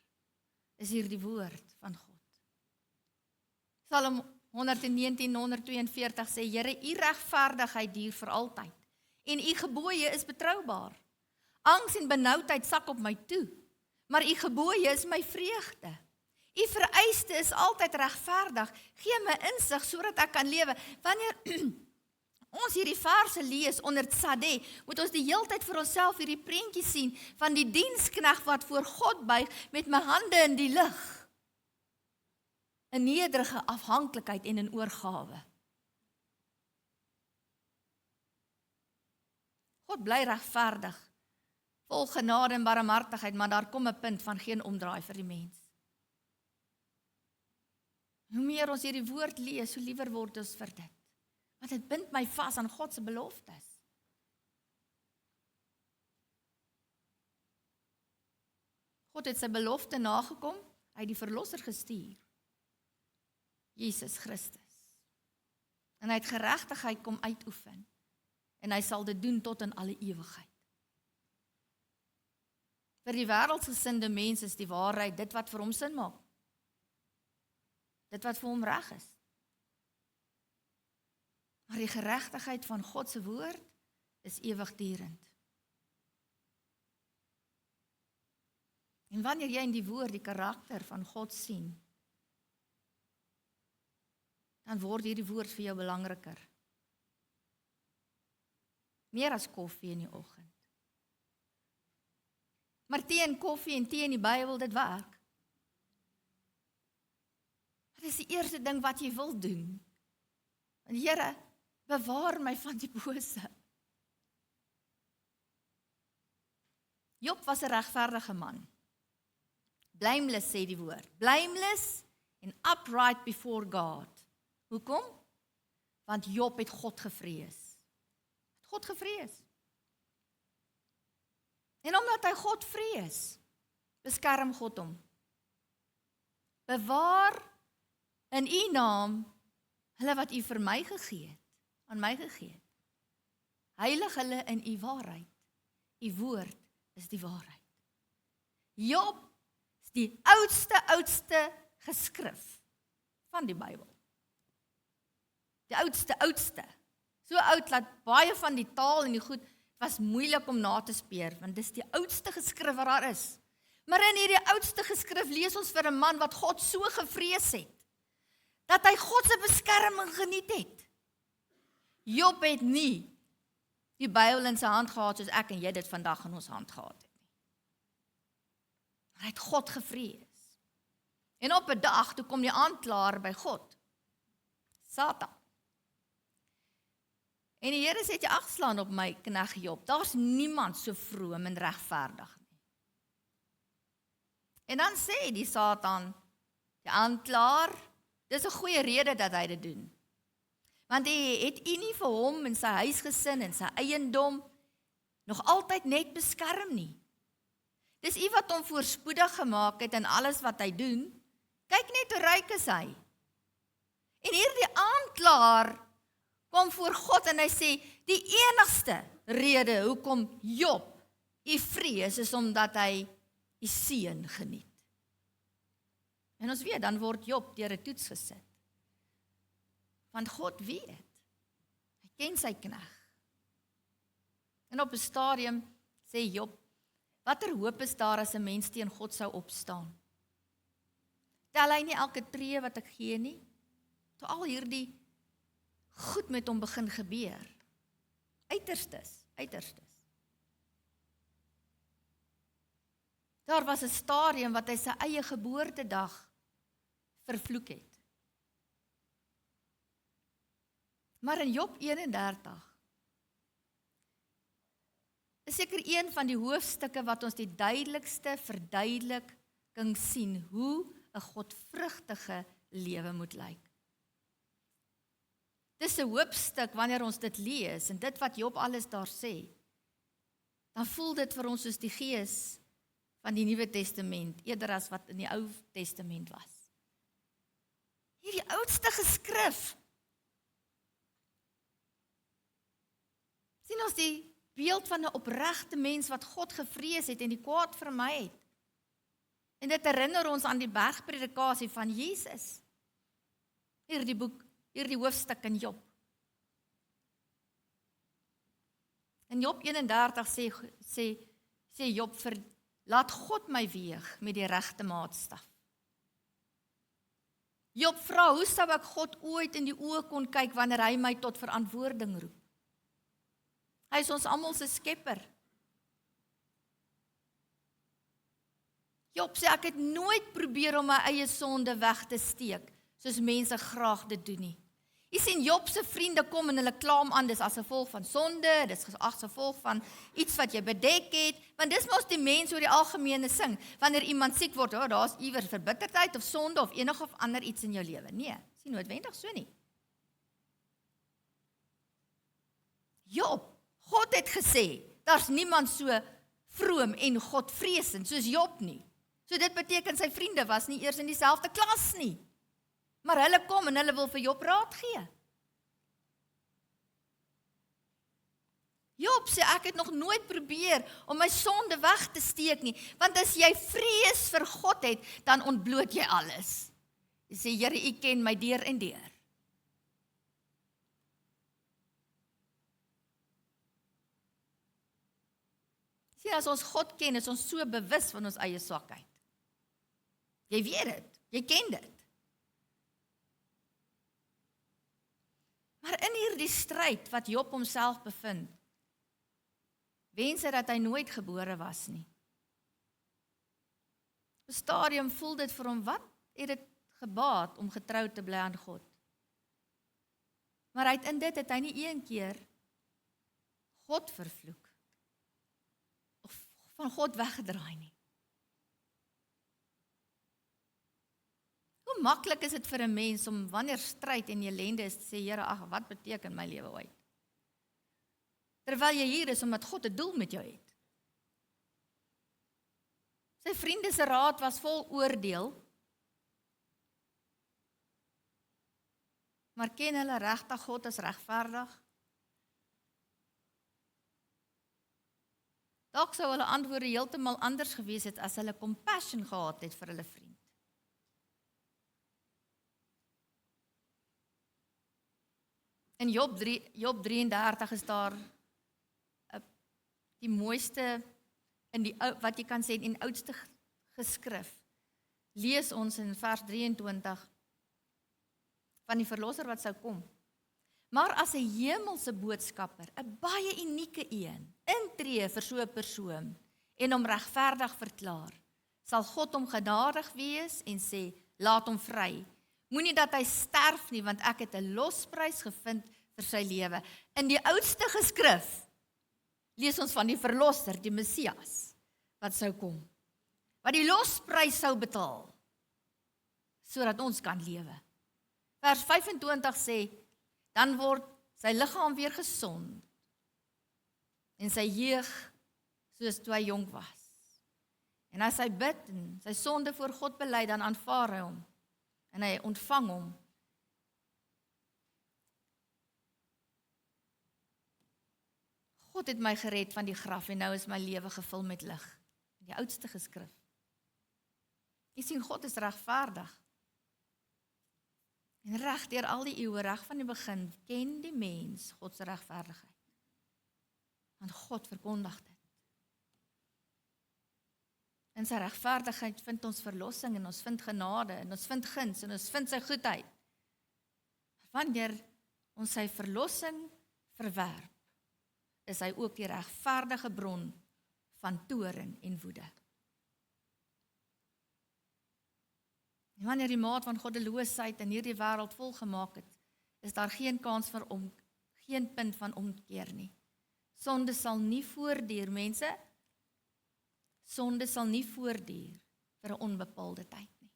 is hier die woord van God. Psalm 119:142 sê, Here, u regverdigheid duur vir altyd en u gebooie is betroubaar. Angs en benoudheid sak op my toe, maar u gebooie is my vreugde. U vereiste is altyd regverdig. Gee my insig sodat ek kan lewe. Wanneer ons hierdie verse lees onder Tsadeh, moet ons die heeltyd vir onsself hierdie prentjie sien van die diensknegt wat voor God buig met my hande in die lug. In nederige afhanklikheid en in oorgawe. God bly regverdig, vol genade en barmhartigheid, maar daar kom 'n punt van geen omdraai vir die mens. Hoe meer ons hierdie woord lees, hoe liewer word ons vir dit. Want dit bind my vas aan God se beloftes. God het sy belofte nagekom, hy het die verlosser gestuur. Jesus Christus. En hy het geregtigheid kom uitoefen. En hy sal dit doen tot in alle ewigheid. Vir die wêreldsgesinde mens is die waarheid dit wat vir hom sin maak. Dit wat vir hom reg is. Maar die geregtigheid van God se woord is ewigdurend. En wanneer jy in die woord die karakter van God sien, dan word hierdie woord vir jou belangriker. Meer as koffie in die oggend. Maar tee en koffie en tee in die Bybel, dit werk. Dit is die eerste ding wat jy wil doen. Want Here, bewaar my van die bose. Job was 'n regverdige man. Blameless sê die woord. Blameless and upright before God. Hoekom? Want Job het God gevrees. God gevrees. En omdat hy God vrees, beskerm God hom. Bewaar in u naam hulle wat u vir my gegee het, aan my gegee het. Heilig hulle in u waarheid. U woord is die waarheid. Job is die oudste geskrif van die Bybel. Die oudste. So oud dat baie van die taal en die goed was moeilik om na te speur, want dis die oudste geskrif wat daar is. Maar in hierdie oudste geskrif lees ons vir 'n man wat God so gevrees het, dat hy God se beskerming geniet het. Job het nie die Bybel in sy hand gehad soos ek en jy dit vandag in ons hand gehad het nie. Maar hy het God gevrees. En op 'n dag toe kom die aanklaer by God, Satan. En die Here sê, jy agslaan op my knegt Job. Daar's niemand so vroom en regverdig nie. En dan sê die Satan, die aanklaer, dis 'n goeie rede dat hy dit doen. Want het U nie vir hom en sy huisgesin en sy eiendom nog altyd net beskerm nie. Dis U wat hom voorspoedig gemaak het in alles wat hy doen. Kyk net hoe ryk is hy. En hierdie aanklaer kom voor God en hy sê, die enigste rede hoekom Job U vrees is omdat hy U seën geniet. En ons weet, dan word Job deur 'n toets gesit. Want God weet, hy ken sy knegt. En op 'n stadium sê Job, watter hoop is daar as 'n mens teen God sou opstaan? Tel hy nie elke tree wat ek gee nie? Toe al hierdie goed met hom begin gebeur. Uiterstes. Daar was 'n stadium wat hy sy eie geboortedag vervloek het. Maar in Job 31 is seker een van die hoofstukke wat ons die duidelikste verduideliking sien hoe 'n godvrugtige lewe moet lyk. Dis 'n hoofstuk wanneer ons dit lees en dit wat Job alles daar sê, dan voel dit vir ons soos die gees van die Nuwe Testament, eerder as wat in die Ou Testament was. Hierdie oudste geskrif, sien ons die beeld van 'n opregte mens wat God gevrees het en die kwaad vermy het. En dit herinner ons aan die bergpredikasie van Jesus. Hierdie hoofstuk in Job. In Job 31 sê Job, laat God my weeg met die regte maatstaf. Job vra, hoe sou ek God ooit in die oë kon kyk wanneer hy my tot verantwoording roep? Hy is ons almal se skepper. Job sê, ek het nooit probeer om my eie sonde weg te steek, soos mense graag dit doen nie. Jy sien, Job se vriende kom en hulle kla hom aan, dis as gevolg van sonde, dis as gevolg van iets wat jy bedek het, want dis mos die mense oor die algemene sing, wanneer iemand siek word, daar's iewers verbitterdheid of sonde of enig of ander iets in jou lewe. Nee, is nie noodwendig so nie. Job, God het gesê, daar's niemand so vroom en Godvreesend soos Job nie. So dit beteken sy vriende was nie eers in dieselfde klas nie. Maar hulle kom en hulle wil vir Job raad gee. Job sê, ek het nog nooit probeer om my sonde weg te steek nie, want as jy vrees vir God het, dan ontbloot jy alles. Jy sê, Here, U ken my deur en deur. Sien, as ons God ken, is ons so bewus van ons eie swakheid. Jy weet dit, jy ken dit. Maar in hierdie stryd wat Job homself bevind, wens hy dat hy nooit gebore was nie. Op 'n stadium voel dit vir hom, wat het dit gebaat om getrou te bly aan God? Maar in dit het hy nie een keer God vervloek, of van God weggedraai nie. Hoe maklik is dit vir 'n mens om wanneer stryd en ellende is te sê, Here, ag, wat beteken my lewe ooit? Terwyl jy hier is omdat God 'n doel met jou het. Sy vriende se raad was vol oordeel, maar ken hulle regtig God as regverdig? Dalk sou hulle antwoorde heeltemal anders gewees het as hulle compassion gehad het vir hulle vriend. In Job 33 is daar die mooiste, wat jy kan sê, in oudste geskrif. Lees ons in vers 23 van die verlosser wat sou kom. Maar as 'n hemelse boodskapper, 'n baie unieke een, intree vir so 'n persoon en hom regverdig verklaar, sal God hom genadig wees en sê, laat hom vry. Moenie dat hy sterf nie, want ek het 'n losprys gevind vir sy lewe. In die oudste geskrif lees ons van die verlosser, die Messias, wat sou kom, wat die losprys sou betaal, sodat ons kan lewe. Vers 25 sê, dan word sy liggaam weer gesond en sy jeug soos toe hy jonk was. En as hy bid en sy sonde voor God bely, dan aanvaar hy hom en hy ontvang hom. God het my gered van die graf en nou is my lewe gevul met lig. Die oudste geskrif. Jy sien, God is regverdig. En reg deur al die eeue, reg van die begin, ken die mens God se regverdigheid. Want God verkondig dit. In sy regverdigheid vind ons verlossing en ons vind genade en ons vind guns en ons vind sy goedheid. Wanneer ons sy verlossing verwerp, is hy ook die regverdige bron van toorn en woede. En wanneer die maat van goddeloosheid in hierdie wêreld volgemaak het, is daar geen kans vir geen punt van omkeer nie. Sonde sal nie voortduur, mense. Sonde sal nie voortduur vir 'n onbepaalde tyd nie.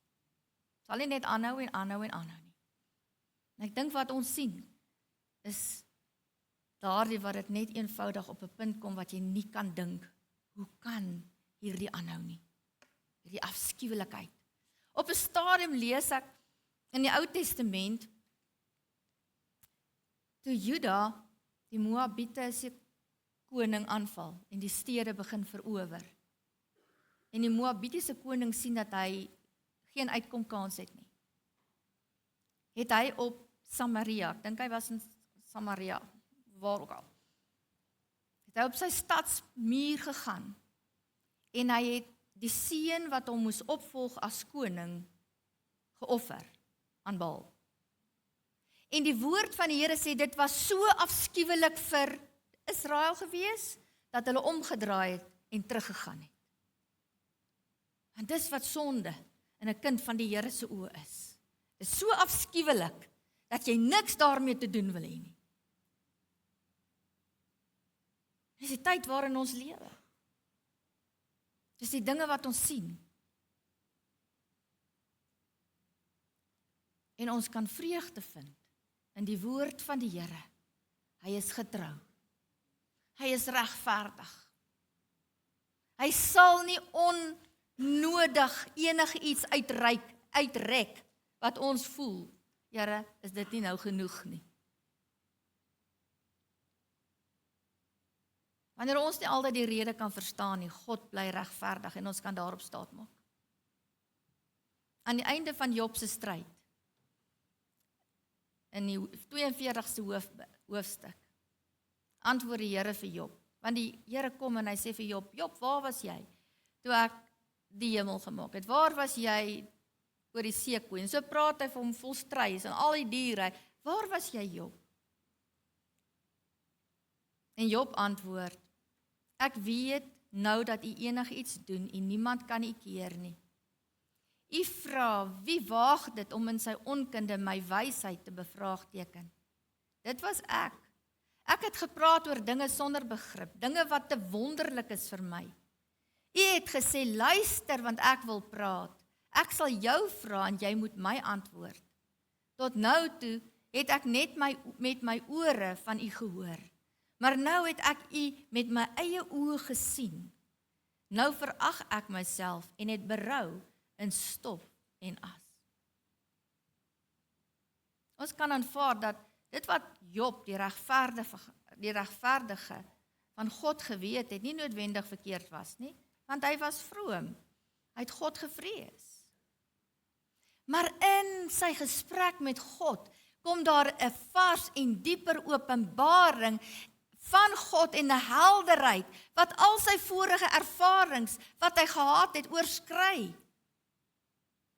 Sal nie net aanhou en aanhou en aanhou nie. En ek dink wat ons sien, is daardie wat dit net eenvoudig op 'n punt kom wat jy nie kan dink, hoe kan hierdie aanhou nie? Hierdie afskuwelikheid. Op 'n stadium lees ek in die Ou Testament, toe Juda die Moabiete se koning aanval en die stede begin verower. En die Moabitiese koning sien dat hy geen uitkomkans het nie. Het hy op Samaria, ek dink hy was in Samaria, waar ook al, het hy op sy stadsmuur gegaan en hy het die seun wat hom moes opvolg as koning geoffer aan Baal. En die woord van die Here sê, dit was so afskuwelik vir Israel gewees, dat hulle omgedraai het en teruggegaan het. Want dis wat sonde in 'n kind van die Here se oë is. Dit is so afskuwelik, dat jy niks daarmee te doen wil hê nie. Dis die tyd waarin ons lewe. Dis die dinge wat ons sien. En ons kan vreugde vind in die woord van die Here. Hy is getrou. Hy is regverdig. Hy sal nie onnodig enige iets uitrek wat ons voel. Here, is dit nie nou genoeg nie? Wanneer ons nie altyd die rede kan verstaan nie, God bly regverdig en ons kan daarop staat maak. Aan die einde van Job se stryd, in die 42ste hoofstuk, antwoord die Here vir Job. Want die Here kom en hy sê vir Job, Job, waar was jy toe ek die hemel gemaak het? Waar was jy oor die seekoei? En so praat hy vir hom vol struis en al die diere. Waar was jy, Job? En Job antwoord, ek weet nou dat u enigiets doen en niemand kan u keer nie. U vra, wie waag dit om in sy onkunde my wysheid te bevraagteken? Dit was ek. Ek het gepraat oor dinge sonder begrip, dinge wat te wonderlik is vir my. U het gesê, luister, want ek wil praat. Ek sal jou vra en jy moet my antwoord. Tot nou toe het ek net met my ore van u gehoor. Maar nou het ek u met my eie oë gesien. Nou verag ek myself en het berou in stof en as. Ons kan aanvaar dat dit wat Job, die regverdige van God geweet het, nie noodwendig verkeerd was nie, want hy was vroom. Hy het God gevrees. Maar in sy gesprek met God kom daar 'n vars en dieper openbaring van God en 'n helderheid wat al sy vorige ervarings wat hy gehad het oorskry.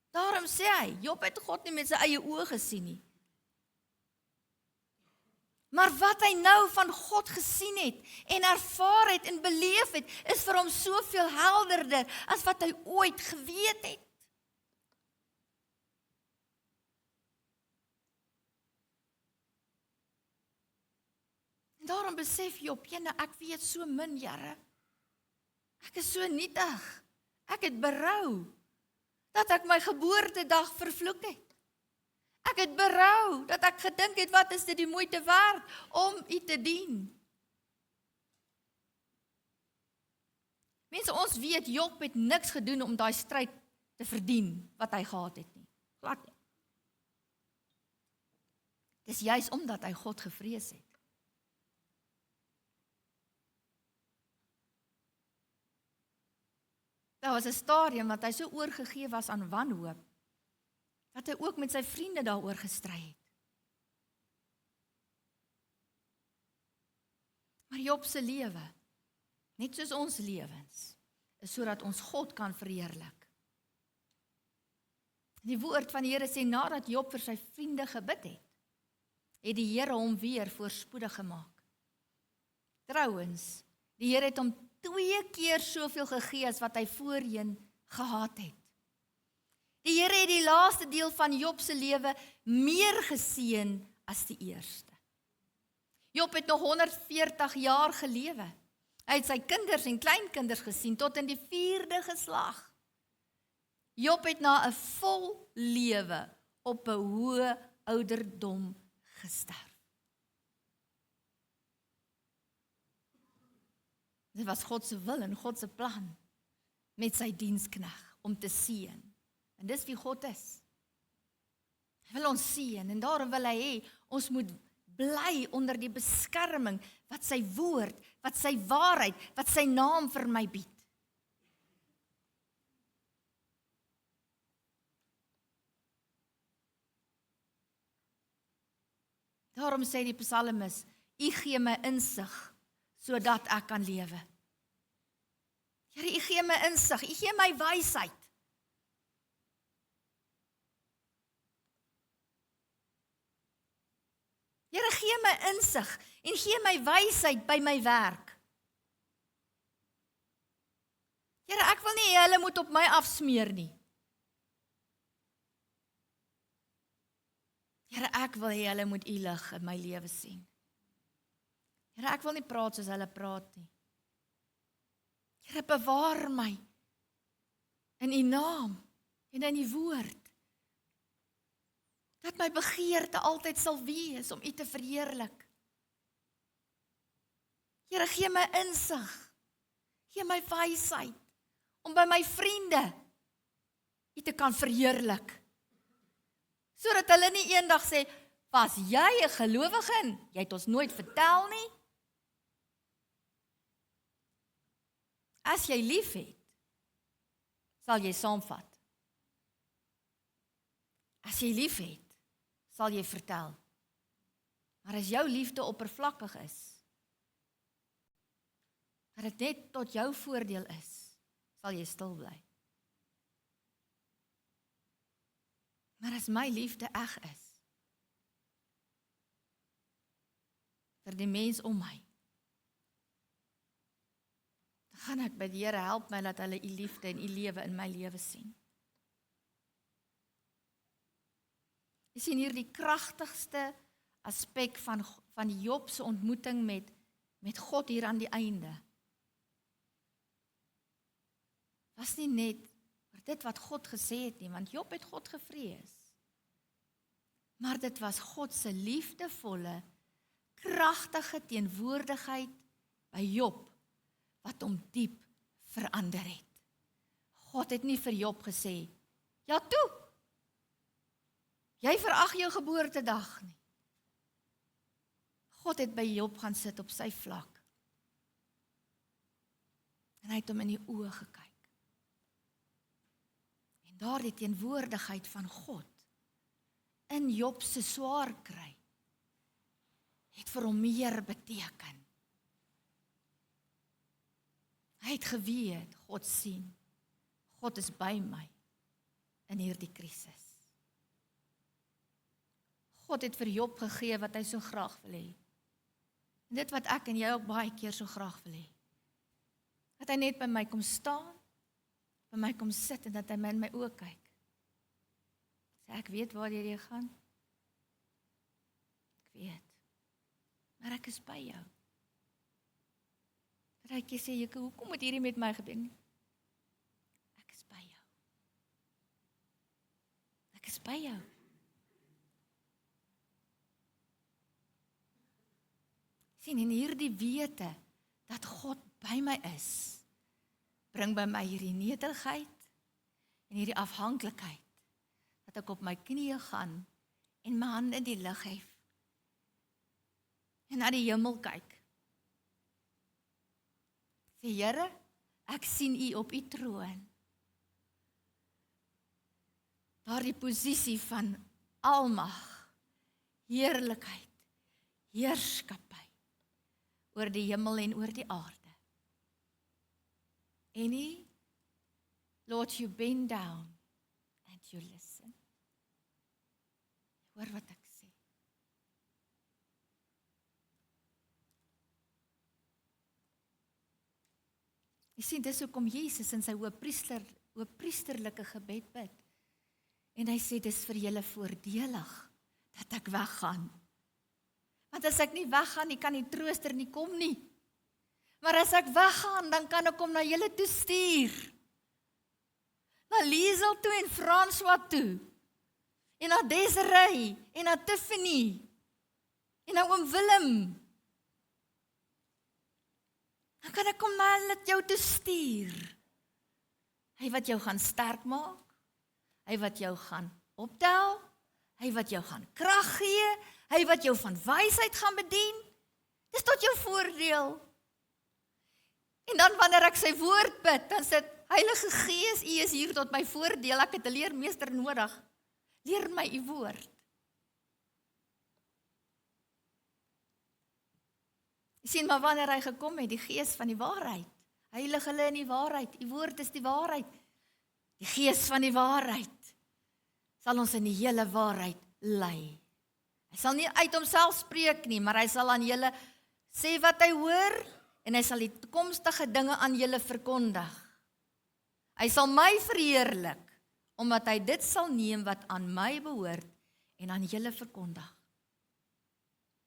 Daarom sê hy, Job het God nie met sy eie oë gesien nie. Maar wat hy nou van God gesien het en ervaar het en beleef het, is vir hom soveel helderder as wat hy ooit geweet het. En daarom besef Job, ek weet so min, Here. Ek is so nietig. Ek het berou dat ek my geboortedag vervloek het. Ek het berou, dat ek gedink het, wat is dit die moeite werd, om U te dien. Mense, ons weet, Job het niks gedoen om daai stryd te verdien, wat hy gehad het nie. Glad nie. Dis juis omdat hy God gevrees het. Daar was 'n stadium wat hy so oorgegee was aan wanhoop, dat hy ook met sy vriende daaroor gestry het. Maar Job se lewe, net soos ons lewens, is sodat ons God kan verheerlik. Die woord van die Here sê, nadat Job vir sy vriende gebid het die Here hom weer voorspoedig gemaak. Trouwens, die Here het hom 2 keer soveel gegee as wat hy voorheen gehad het. Die Here het die laaste deel van Job se lewe meer geseën as die eerste. Job het nog 140 jaar gelewe. Hy het sy kinders en kleinkinders gesien tot in die 4de geslag. Job het na 'n vol lewe op 'n hoë ouderdom gesterf. Dit was God se wil en God se plan met sy dienskneg om te seën. En dis wie God is. Hy wil ons seën en daarom wil hy hê ons moet bly onder die beskerming wat sy woord, wat sy waarheid, wat sy naam vir my bied. Daarom sê die psalmis, U gee my insig sodat ek kan lewe. Here, U gee my insig, U gee my wysheid. Here, gee my insig en gee my wysheid by my werk. Here, ek wil nie hulle moet op my afsmeer nie. Here, ek wil hê hulle moet U lig in my lewe sien. Here, ek wil nie praat soos hulle praat nie. Here, bewaar my in U naam en in U woord. Dat my begeerte altyd sal wees om U te verheerlik. Here, gee my insig, gee my wysheid, om by my vriende U te kan verheerlik. Sodat hulle nie eendag sê, was jy 'n gelowige? Jy het ons nooit vertel nie. As jy lief het, sal jy saamvat. As jy lief het, sal jy vertel. Maar as jou liefde oppervlakkig is, dat dit net tot jou voordeel is, sal jy stil bly. Maar as my liefde eg is, vir die mens om my, dan gaan ek by die Here, help my dat hulle U liefde en U lewe in my lewe sien. Jy sien hier die kragtigste aspek van Job se ontmoeting met God hier aan die einde. Was nie net oor dit wat God gesê het nie, want Job het God gevrees. Maar dit was God se liefdevolle, kragtige teenwoordigheid by Job, wat hom diep verander het. God het nie vir Job gesê, ja toe, jy verag jou geboortedag nie. God het by Job gaan sit op sy vlak. En hy het hom in die oë gekyk. En daardie teenwoordigheid van God in Job se swaar kry, het vir hom meer beteken. Hy het geweet, God sien, God is by my in hierdie krisis. God het vir Job gegee wat hy so graag wil hê. En dit wat ek en jy ook baie keer so graag wil hê. Dat hy net by my kom staan, by my kom sit en dat hy my in my oë kyk. Sê ek weet waar jy gaan. Ek weet. Maar ek is by jou. Partykeer sê jy, hoekom moet hierdie met my gebeur nie? Ek is by jou. Ek is by jou. Sien, en hierdie wete, dat God by my is, bring by my hierdie nederigheid, en hierdie afhanklikheid, dat ek op my knieë gaan, en my hande in die lug hef, en na die hemel kyk. Sê, Here, ek sien U op U troon. Daardie posisie van almag, heerlikheid, heerskappy, oor die hemel en oor die aarde. En U, Lord, you bend down, and you listen. Hoor wat ek sê. Jy sien, dis hoekom Jesus in sy hoëpriesterlike gebed bid. En hy sê, dis vir julle voordelig, dat ek weggaan. Want as ek nie weggaan nie, kan die trooster nie kom nie. Maar as ek weggaan, dan kan ek hom na julle toe stuur. Na Liesel toe en François toe. En na Desiree, en na Tiffany, en na oom Willem. Dan kan ek hom na hulle jou toe stuur. Hy wat jou gaan sterk maak, hy wat jou gaan optel, hy wat jou gaan krag gee, hy wat jou van wysheid gaan bedien. Dis tot jou voordeel. En dan wanneer ek sy woord bid, dan sê Heilige Gees, U is hier tot my voordeel, ek het 'n leermeester nodig. Leer my U woord. Jy sien, maar wanneer hy gekom het, die Gees van die waarheid, heilig hulle in die waarheid, U woord is die waarheid, die Gees van die waarheid, sal ons in die hele waarheid lei. Hy sal nie uit homself spreek nie, maar hy sal aan julle sê wat hy hoor, en hy sal die toekomstige dinge aan julle verkondig. Hy sal my verheerlik, omdat hy dit sal neem wat aan my behoort, en aan julle verkondig.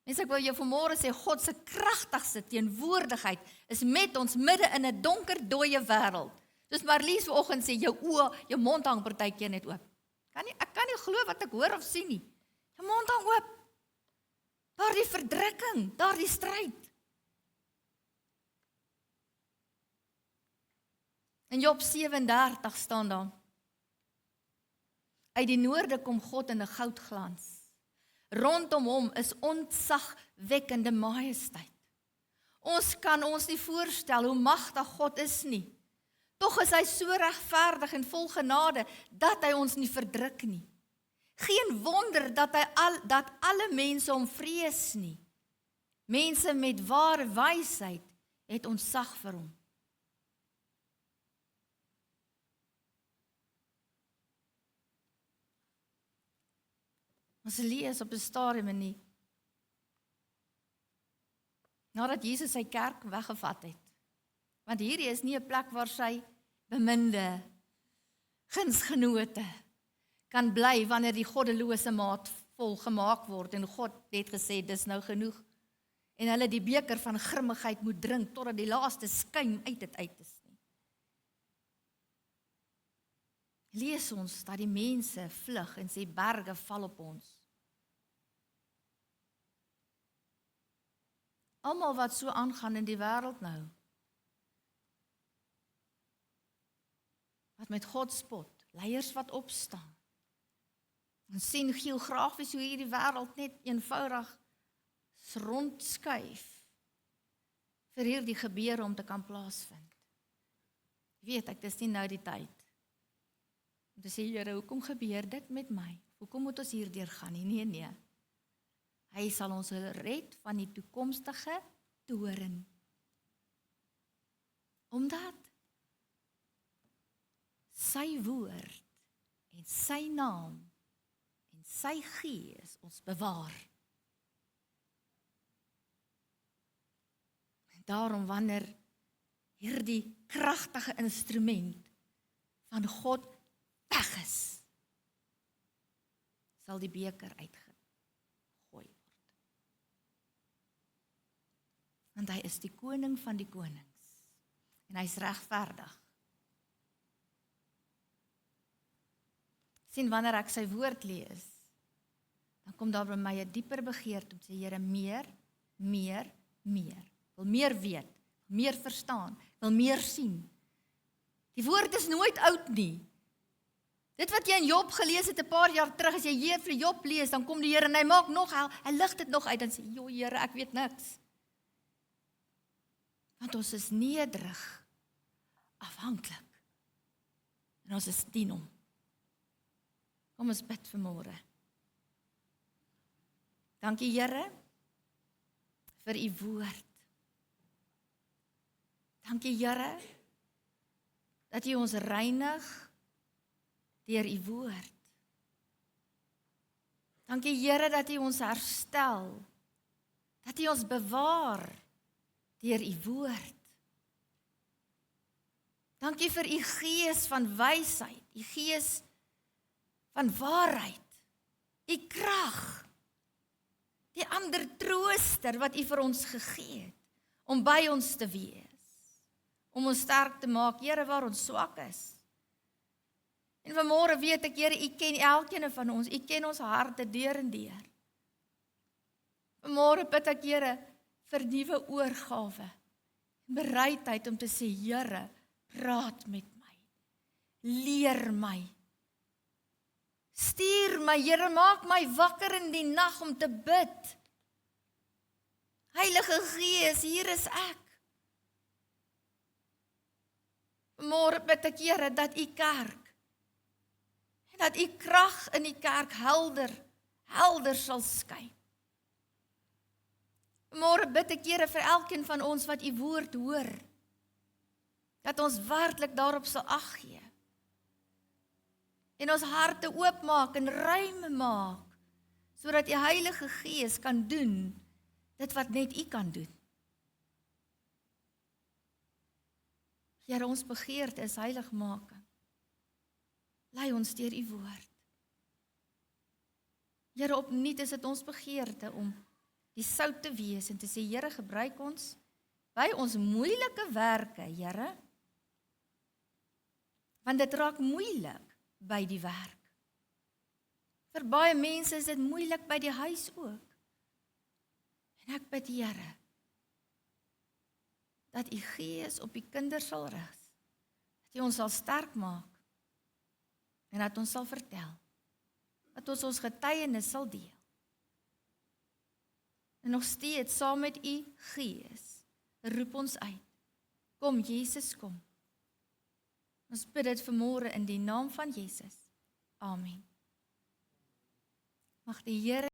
Mense, ek wil jou vanmôre sê, God se kragtigste teenwoordigheid is met ons midde in 'n donker, dooie wêreld. Soos Marlies vanoggend sê, jou oë, jou mond hang partykeer net oop. Ek kan nie glo wat ek hoor of sien nie. Jou mond hang oop. Daardie verdrukking, daardie stryd. In Job 37 staan daar, uit die noorde kom God in 'n goudglans. Rondom hom is ontzagwekkende majesteit. Ons kan ons nie voorstel hoe magtig God is nie. Tog is hy so regverdig en vol genade, dat hy ons nie verdruk nie. Geen wonder dat alle mense hom vrees nie. Mense met ware wysheid het ontzag vir hom. Ons lees op 'n stadium in die, nadat Jesus sy kerk weggevat het. Want hierdie is nie 'n plek waar sy beminde gunsgenote kan bly wanneer die goddelose maat vol gemaak word en God het gesê dis nou genoeg en hulle die beker van grimmigheid moet drink totdat die laaste skuim uit dit uit is nie. Lees ons dat die mense vlug en sê berge val op ons. Almal wat so aangaan in die wêreld nou, wat met God spot, leiers wat opstaan, en sien geografies hoe hierdie wêreld net eenvoudig rondskuif vir hierdie gebeure om te kan plaasvind. Weet ek, dis nie nou die tyd om te sê, Here, hoekom gebeur dit met my? Hoekom moet ons hierdeur gaan? Nee. Hy sal ons red van die toekomstige toorn. Omdat sy woord en sy naam en sy gees ons bewaar. En daarom wanneer hierdie kragtige instrument van God weg is, sal die beker uitgegooi word. Want hy is die koning van die konings en hy is regverdig. Sien, wanneer ek sy woord lees, dan kom daar by my 'n dieper begeerte om te sê, Here, meer meer. Ek wil meer weet, meer verstaan, ek wil meer sien. Die woord is nooit oud nie. Dit wat jy in Job gelees het 'n paar jaar terug, as jy hier vir Job lees, dan kom die Here en hy maak nog, hy lig dit nog uit en sê, "Jo Here, ek weet niks." Want ons is nederig, afhanklik. En ons is dien hom. Kom ons bid vanmôre. Dankie Here vir u woord. Dankie Here dat u ons reinig deur u woord. Dankie Here dat u ons herstel, dat u ons bewaar deur u woord. Dankie vir u gees van wysheid, u gees van waarheid, u krag, die ander trooster wat u vir ons gegee het, om by ons te wees, om ons sterk te maak, Here, waar ons swak is. En vanmôre weet ek, Here, u ken elkeen van ons, u ken ons harte deur en deur. Vanmôre bid ek, Here, vir nuwe oorgawe, bereidheid om te sê, Here, praat met my, leer my, stuur my, Here, maak my wakker in die nag om te bid. Heilige Gees, hier is ek. Vanmôre bid ek, Here, dat u kerk, en dat u krag in die kerk helder sal skyn. Vanmôre bid ek, Here, vir elkeen van ons wat u woord hoor, dat ons werklik daarop sal ag gee. En ons harte oopmaak en ruim maak, sodat die Heilige Gees kan doen, dit wat net u kan doen. Here, ons begeerte is heiligmaking. Lei ons deur u woord. Here, opnuut is dit ons begeerte om die sout te wees en te sê, Here, gebruik ons by ons moeilike werke, Here, want dit raak moeilik by die werk. Vir baie mense is dit moeilik by die huis ook. En ek bid, Here, dat u Gees op die kinders sal rus, dat u ons sal sterk maak, en dat ons sal vertel, dat ons getuienis sal deel. En nog steeds saam met u Gees, roep ons uit, kom Jesus, kom. Ons bid dit vanmôre in die naam van Jesus. Amen. Mag die Here